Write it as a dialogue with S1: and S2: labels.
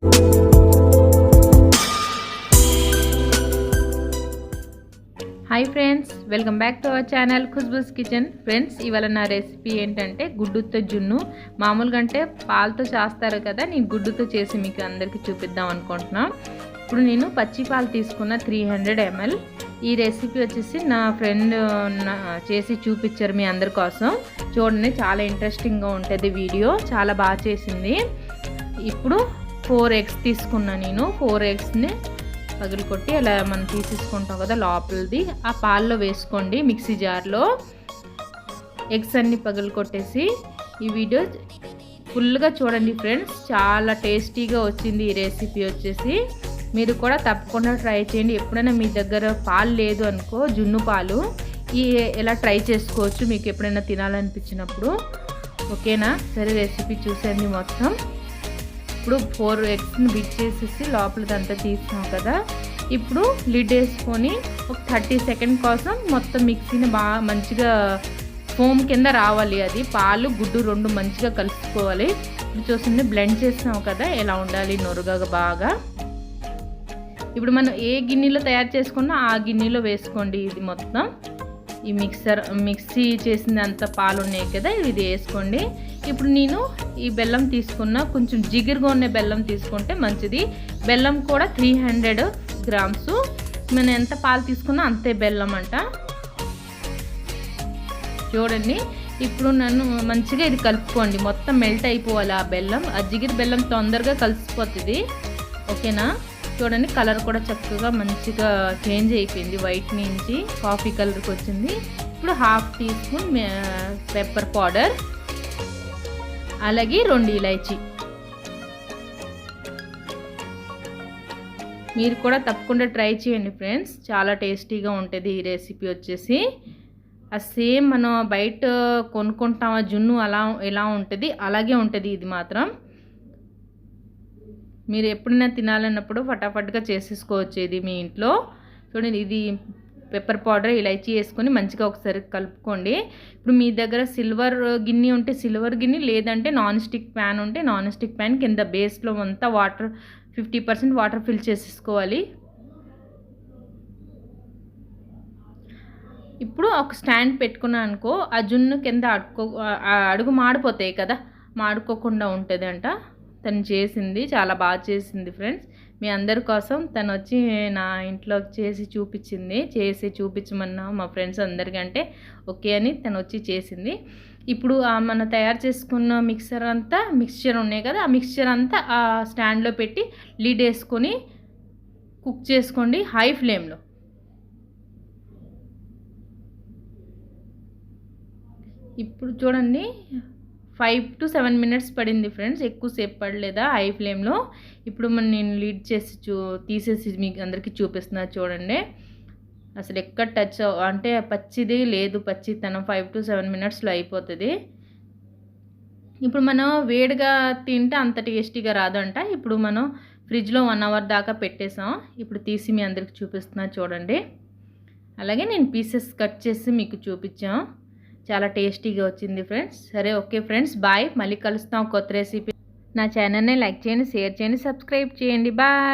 S1: Hi friends, welcome back to our channel Khushboo's kitchen. Friends, ఇవాళ నా recipe ఏంటంటే గుడ్డుతో జున్ను. మామూలుగా అంటే పాలతో చేస్తారు కదా, నేను గుడ్డుతో చేసి మీకు అందరికీ చూపిద్దాం అనుకుంటున్నాను. ఇప్పుడు నేను పచ్చి పాలు తీసుకున్న 300 ml. ఈ రెసిపీ వచ్చేసి నా ఫ్రెండ్ చేసి చూపించారు మీ అందరి కోసం. చూడండి, చాలా ఇంట్రెస్టింగ్గా ఉంటుంది వీడియో, చాలా బాగా చేసింది. ఇప్పుడు 4 eggs తీసుకున్నా నేను. 4 eggsని పగిలి కొట్టి అలా మనం తీసేసుకుంటాం కదా లోపలిది, ఆ పాల్లో వేసుకోండి మిక్సీ జార్లో. ఎగ్స్ అన్ని పగిలి కొట్టేసి ఈ వీడియో ఫుల్గా చూడండి ఫ్రెండ్స్, చాలా టేస్టీగా వచ్చింది ఈ రెసిపీ వచ్చేసి. మీరు కూడా తప్పకుండా ట్రై చేయండి. ఎప్పుడైనా మీ దగ్గర పాలు లేదు అనుకో, జున్ను పాలు, ఇలా ట్రై చేసుకోవచ్చు మీకు ఎప్పుడైనా తినాలనిపించినప్పుడు. ఓకేనా? సరే, రెసిపీ చూసేయండి మొత్తం. ఇప్పుడు 4 eggsని బిట్ చేసేసి లోపలిదంతా తీసాం కదా. ఇప్పుడు లిడ్ వేసుకొని ఒక 30 seconds కోసం మొత్తం మిక్సీని బాగా మంచిగా ఫోమ్ కింద రావాలి. అది పాలు గుడ్డు రెండు మంచిగా కలుసుకోవాలి. ఇప్పుడు చూసింది బ్లెండ్ చేసాం కదా, ఎలా ఉండాలి నొరుగా బాగా. ఇప్పుడు మనం ఏ గిన్నెలో తయారు చేసుకున్నా ఆ గిన్నెలో వేసుకోండి. ఇది మొత్తం ఈ మిక్సీ చేసిన అంత పాలు ఉన్నాయి కదా, ఇది వేసుకోండి. ఇప్పుడు నేను ఈ బెల్లం తీసుకున్నా, కొంచెం జిగురుగా ఉన్న బెల్లం తీసుకుంటే మంచిది. బెల్లం కూడా 300 grams. మనం ఎంత పాలు తీసుకున్నా అంతే బెల్లం అంట. చూడండి, ఇప్పుడు నన్ను మంచిగా ఇది కలుపుకోండి, మొత్తం మెల్ట్ అయిపోవాలి ఆ బెల్లం. ఆ జిగురు బెల్లం తొందరగా కలిసిపోతుంది. ఓకేనా? చూడండి, కలర్ కూడా చక్కగా మంచిగా చేంజ్ అయిపోయింది, వైట్ నుంచి కాఫీ కలర్కి వచ్చింది. ఇప్పుడు 1/2 teaspoon పెప్పర్ పౌడర్, అలాగే 2 ఇలాచీ. మీరు కూడా తప్పకుండా ట్రై చేయండి ఫ్రెండ్స్, చాలా టేస్టీగా ఉంటుంది ఈ రెసిపీ వచ్చేసి. సేమ్ మనం బయట కొనుక్కుంటాం జున్ను అలా ఎలా ఉంటుంది అలాగే ఉంటుంది ఇది మాత్రం. మీరు ఎప్పుడైనా తినాలన్నప్పుడు ఫటాఫట్గా చేసేసుకోవచ్చు ఇది మీ ఇంట్లో. చూడండి, ఇది పెప్పర్ పౌడర్ ఇలాచీ వేసుకొని మంచిగా ఒకసారి కలుపుకోండి. ఇప్పుడు మీ దగ్గర సిల్వర్ గిన్నె ఉంటే సిల్వర్ గిన్నె, లేదంటే నాన్ స్టిక్ ప్యాన్ ఉంటే నాన్ స్టిక్ ప్యాన్ కింద బేస్లో అంతా వాటర్ 50% వాటర్ ఫిల్ చేసేసుకోవాలి. ఇప్పుడు ఒక స్టాండ్ పెట్టుకున్నా అనుకో, ఆ జున్ను కింద అడుగు మాడిపోతాయి కదా, మాడుకోకుండా ఉంటుంది అంట. తను చేసింది చాలా బాగా చేసింది ఫ్రెండ్స్. మీ అందరి కోసం తను వచ్చి నా ఇంట్లో చేసి చూపించమన్నా మా ఫ్రెండ్స్ అందరికీ అంటే ఓకే అని తను వచ్చి చేసింది. ఇప్పుడు మనం తయారు చేసుకున్న మిక్స్చర్ ఉన్నాయి కదా, ఆ మిక్స్చర్ అంతా ఆ స్టాండ్లో పెట్టి లిడ్ వేసుకొని కుక్ చేసుకోండి హై ఫ్లేమ్లో. ఇప్పుడు చూడండి, 5 to 7 minutes పడింది ఫ్రెండ్స్, ఎక్కువసేపు పడలేదా హై ఫ్లేమ్లో. ఇప్పుడు నేను లీడ్ చేసి తీసేసి మీకు అందరికీ చూపిస్తున్నా. చూడండి, అసలు ఎక్కడ టచ్ అంటే పచ్చిది లేదు, పచ్చితనం 5 to 7 minutesలో అయిపోతుంది. ఇప్పుడు మనం వేడిగా తింటే అంత టేస్టీగా రాదంట. ఇప్పుడు మనం ఫ్రిడ్జ్లో 1 hour దాకా పెట్టేసాం. ఇప్పుడు తీసి మీ అందరికీ చూపిస్తున్నా చూడండి. అలాగే నేను పీసెస్ కట్ చేసి మీకు చూపించాం, చాలా టేస్టీగా వచ్చింది ఫ్రెండ్స్. సరే, ఓకే ఫ్రెండ్స్, బాయ్. మళ్ళీ కలుస్తాం కొత్త రెసిపీ. నా ఛానల్ని లైక్ చేయండి, షేర్ చేయండి, సబ్స్క్రైబ్ చేయండి. బాయ్.